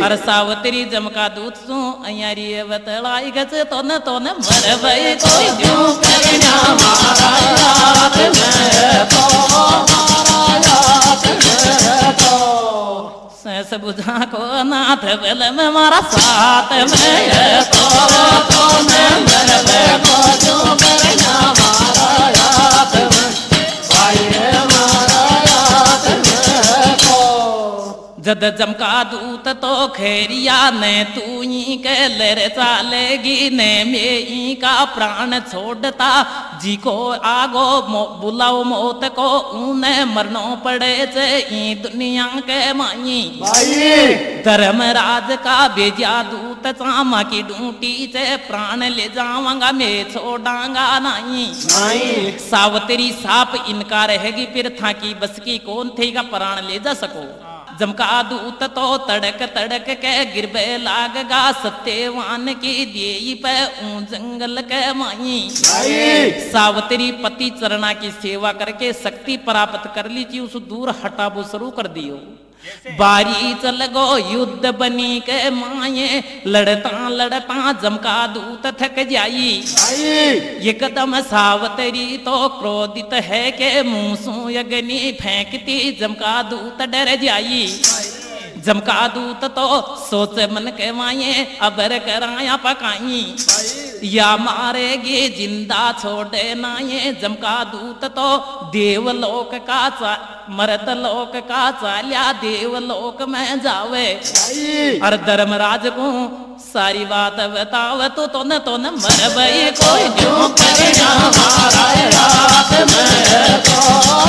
और सावतरी जमका दूत सु अयारी बतलाई गच तो न मर भई कोई क्यों करना मारा याद में तो सस बुझा को नाथ बल में मारा साथ में तो न मर भई को क्यों करना मारा याद में मारा याद में को जद जमका दूत तो खेरिया ने तू ही के लर चालेगी ने में का प्राण छोड़ता जी को आगो बुलाओ मौत को उन्हें मरनो पड़े से ई दुनिया के माई धर्मराज का बेजा दूत चामा की ढूंढी से प्राण ले जावांगा मैं छोड़ांगा नहीं सावतरी साप इनका रहेगी फिर था की बस की कौन थे का प्राण ले जा सको जमका दूत तो तड़क तड़क के गिरबे लागगा सत्यवान की देई पे जंगल के माई सावतरी पति चरणा की सेवा करके शक्ति प्राप्त कर ली थी उस दूर हटाबो शुरू कर दियो बारी चल गो युद्ध बनी के माये लड़ता लड़ता जमका दूत थक जाई एकदम सावतरी तो क्रोधित है के मुंह सु अग्नि फेंकती जमका दूत डर जाई जमका दूत तो सोच मन के माये अबर कराया पकाई या मारेगी जिंदा छोड़े नाये जमका दूत तो देवलोक का मरद लोक का चाल्या देवलोक में जावे और धर्मराज को सारी बात बताव तो न मर भई कोई क्यों करना मारा रात में तो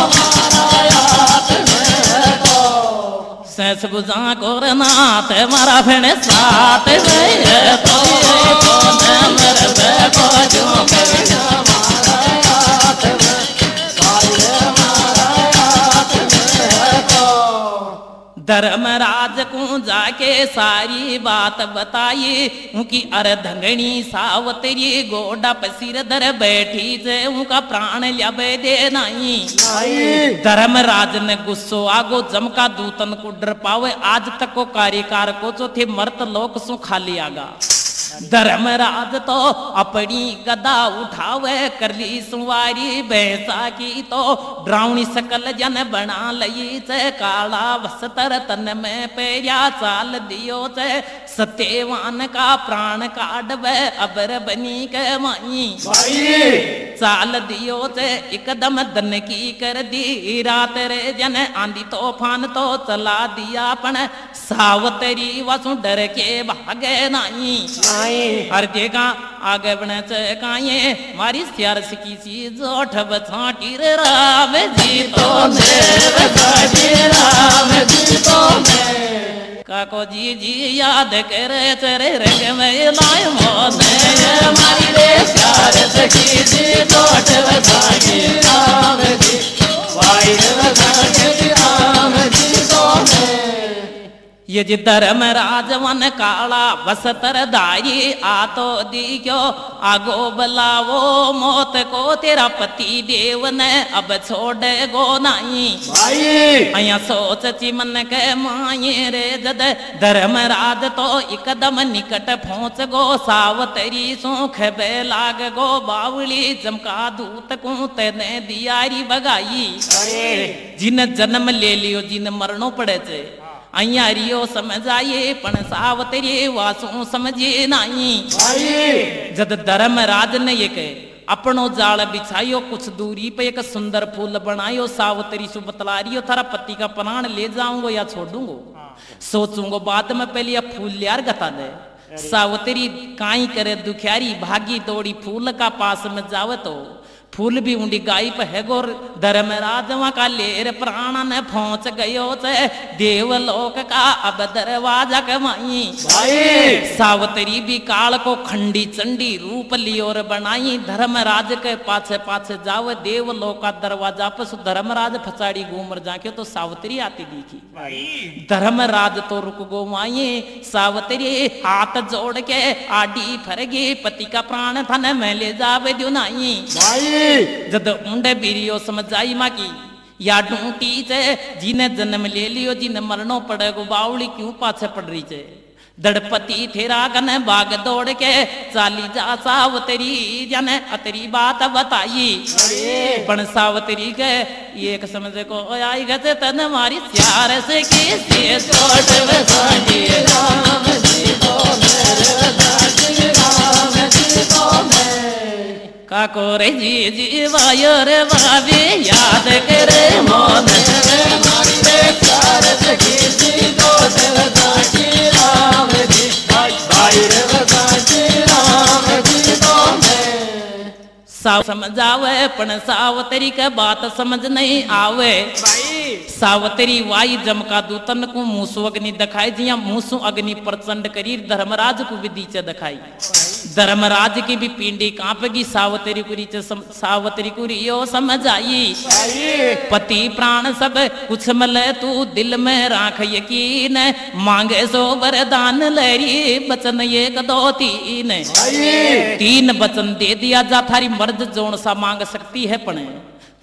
मारा रात में तो सस बुझा कोर नाथ मारा फेने साथ में तो न मर भई कोई क्यों करना मारा रात में धर्मराज को जाके सारी बात बताई उनकी अर्धंगणी सावतरी गोडा पसीर धर बैठी से उनका प्राण ल्याबे दे नहीं धर्मराज ने गुस्सो आगो जमका दूतन को डर पावे आज तक को कार्यकार को जो थे मर्त लोक सु खाली आगा धर्मराज तो अपनी गदा उठावे कर ली सुवारी बैसाखी तो ड्राउनी सकल जन बना लई से काला वस्त्र तन में पैया चाल दियो से सत्यवान का प्राण काटवे अबर बनी के माई चाल दियो से एकदम दन की कर दी रात रे जन आंधी तूफान तो चला दिया पण सावतरी वसु डर के भागे नहीं हर जगह आगे बढ़े चकाये मारी सियार सिकी सी जोठ बछाटी रे राम जी तो राम जी तो काको जी याद करे तेरे रंग में लाए मोने मारी रे सियार सिकी सी जोठ बछाटी राम जी वाई बछाटी राम जी तो ये जी धर्मराज वन काला वस्त्र धारी आ तो दियो आगो बलावो मौत को तेरा पति देव ने अब छोड़े गो नहीं अया सोच ची मन के माये रे जद धर्मराज तो एकदम निकट पहुंच गो सावतरी सूख बे लाग गो बावली जमका दूत को तेने दियारी बगाई जिन जन्म ले लियो जिन मरणो पड़े छे अया रियो समझ आये पण सावतरी वासु समझे नहीं जद धर्मराज ने ये कहे अपनो जाल बिछायो कुछ दूरी पे एक सुंदर फूल बनायो सावतरी सु बतला रियो थारा पति का प्राण ले जाऊंगो या छोड़ूंगो सोचूंगो बाद में पहले यह फूल लियार गता दे सावतरी काई करे दुखियारी भागी दौड़ी फूल का पास में जावे तो फूल भी उंडी गाई पे है गोर धर्मराज का लेर प्राण ने पहुंच गयो से देवलोक का अब दरवाजा कमाई सावतरी भी काल को खंडी चंडी रूप लियोर बनाई धर्मराज के पाछे पाछे जावे देवलोक का दरवाजा पे धर्मराज फसाड़ी घूमर जाके तो सावतरी आती दिखी धर्मराज तो रुक गो माई सावतरी हाथ जोड़ के आडी फरगी पति का प्राण थन में ले जावे दियो नहीं जद उंडे बीरियो समझाई माँ की या ढूंढी चे जिने जन्म ले लियो जिने मरणो पड़े गो बावली क्यों पाछे पड़ रही चे दड़पति थेरा गन बाग दौड़ के चाली जा सावतरी जन अतरी बात बताई पण सावतरी के एक समझ को आई गए तन मारी प्यार से किसी छोट बसाई राम जी तो मेरे राम जी तो काको रे जी वायो रे भाभी याद करे मोन मारी रे प्यार से किसी को बसाई राम जी भाई रे बसाई राम जी तो साव समझावे पण सावतरी के बात समझ नहीं आवे सावतरी वाई जमका दूतन को मूसु अग्नि दिखाई जिया मूसु अग्नि प्रचंड करी धर्मराज को विधि च दिखाई धर्मराज की भी पिंडी कांपेगी सावतरी कुरी सावतरी कुरी यो समझ आई पति प्राण सब कुछ मले तू दिल में राख यकीन मांगे सो वरदान लहरी बचन एक दो तीन बचन दे दिया जा थारी मर्द जोन सा मांग सकती है पने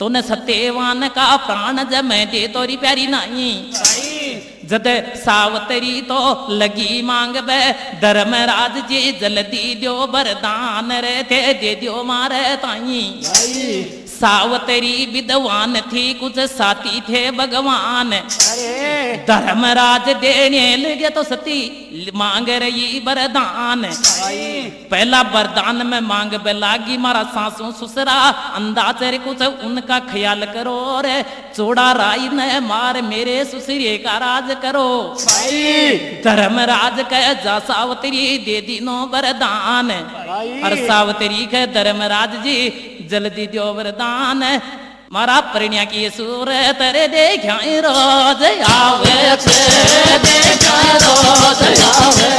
तो न सत्यवान का प्राण जमे दे तोरी प्यारी नहीं जद सावतरी तो लगी मांग बे धर्मराज जी जल्दी दो वरदान रे थे दे दियो मारे ताई सावतरी विद्वान थी कुछ साथी थे भगवान धर्मराज देने लगे तो सती मांग रही वरदान पहला वरदान में मांग बे लागी मारा सासू ससुरा अंदाज रे कुछ उनका ख्याल करो रे चोड़ा राई न मार मेरे ससुरे का राज करो धर्मराज कह जा सावतरी दे दिनो वरदान और सावतरी कह धर्मराज जी जल्दी दो वरदान मारा परिण्या की सूर तेरे देखा रोज आवे देखा रोज आवे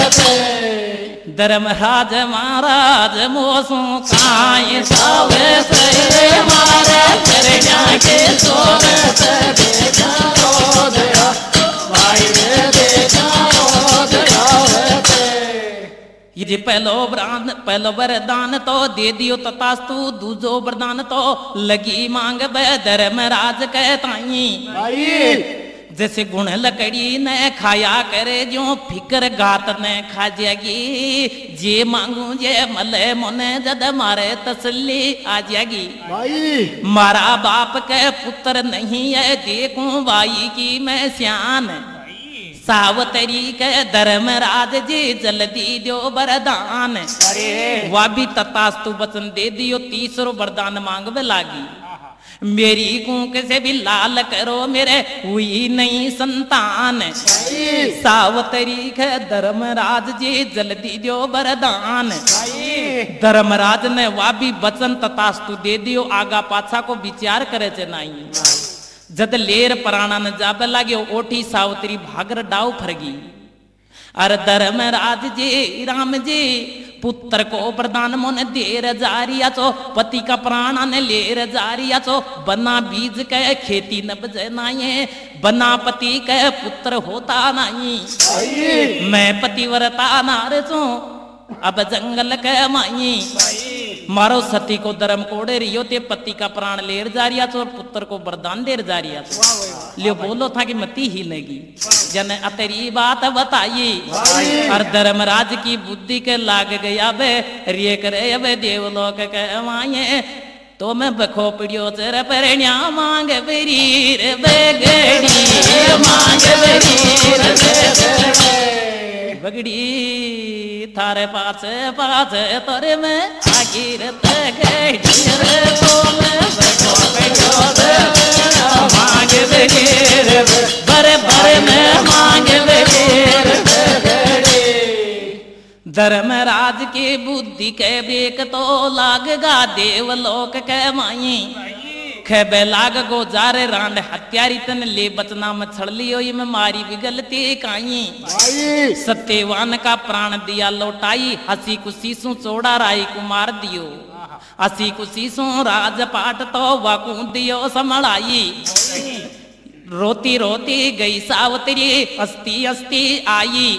धर्मराज महाराज मोसू काई सावे से मारे परिण्या की सूर देखा रोज भाई देखा रोज आवे ये जी पहलो वरदान तो दे दियो तथास्तु दूजो वरदान तो लगी मांग बे धर्मराज कहताई जैसे गुण लकड़ी न खाया करे जो फिकर गात न खा जाएगी जे मांगू जे मले मोने जद मारे तसल्ली आ जाएगी। भाई मारा बाप के पुत्र नहीं है देखूं भाई की मैं सियान सावतरी के धर्मराज जी जल्दी दो वरदान। अरे वह भी तथास्तु वचन दे दियो तीसरो वरदान मांगवे लागी मेरी कूक से भी लाल करो मेरे हुई नहीं संतान। सावतरी के धर्मराज जी जल्दी दो वरदान। धर्मराज ने वह भी वचन तथास्तु दे दियो आगा पाछा को विचार करे चे नहीं। जद लेर प्राणा न जाबे लाग्यो ओठी सावतरी भागर डाव फरगी। अर धर्मराज जी राम जी पुत्र को वरदान मोने देर जारिया चो पति का प्राणा ने लेर जारिया चो बना बीज के खेती न बजे नाये बना पति के पुत्र होता नहीं। मैं पतिव्रता नार चो अब जंगल के माई मारो सती को धर्म कोड़े रियो ते पति का प्राण लेर जा रिया और पुत्र को वरदान देर जा रिया लियो बोलो था कि मती ही लगी जन अतरी बात बताई। और धर्मराज की बुद्धि के लाग गया बे रिये करे अब देवलोक के माये तो मैं बखो पिड़ियो तेरे परण्या मांग बेरीर बेगड़ी मांग बेरीर बगड़ी थारे पास पास तोरे में आगिर तगड़ी तो मैं बखो पिड़ियो तेरे मांग बेरीर बरे बरे में मांग बेरीर धर्मराज की बुद्धि के बेक तो लागगा देवलोक के माई खेबे लाग गो जारे रांड हत्यारी तन ले बचना में छड़ लियो ये में मारी भी गलती काई। सत्यवान का प्राण दिया लौटाई हसी खुशी सु चोड़ा राई को मार दियो हसी खुशी सु राजपाट तो वाकू दियो समड़ाई। रोती रोती गई सावतरी हस्ती हस्ती आई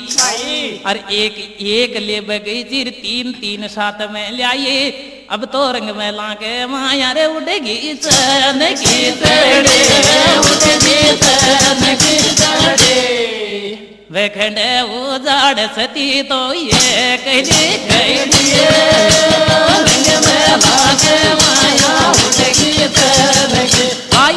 और एक ले गई चिर तीन तीन साथ में लाई। अब तो रंग में लाके माया रे उड़ेगी सन की तड़े उड़ेगी सन की तड़े वे खंडे उजाड़ सती तो ये कहली रंग में लाके माया उड़ेगी सन की आई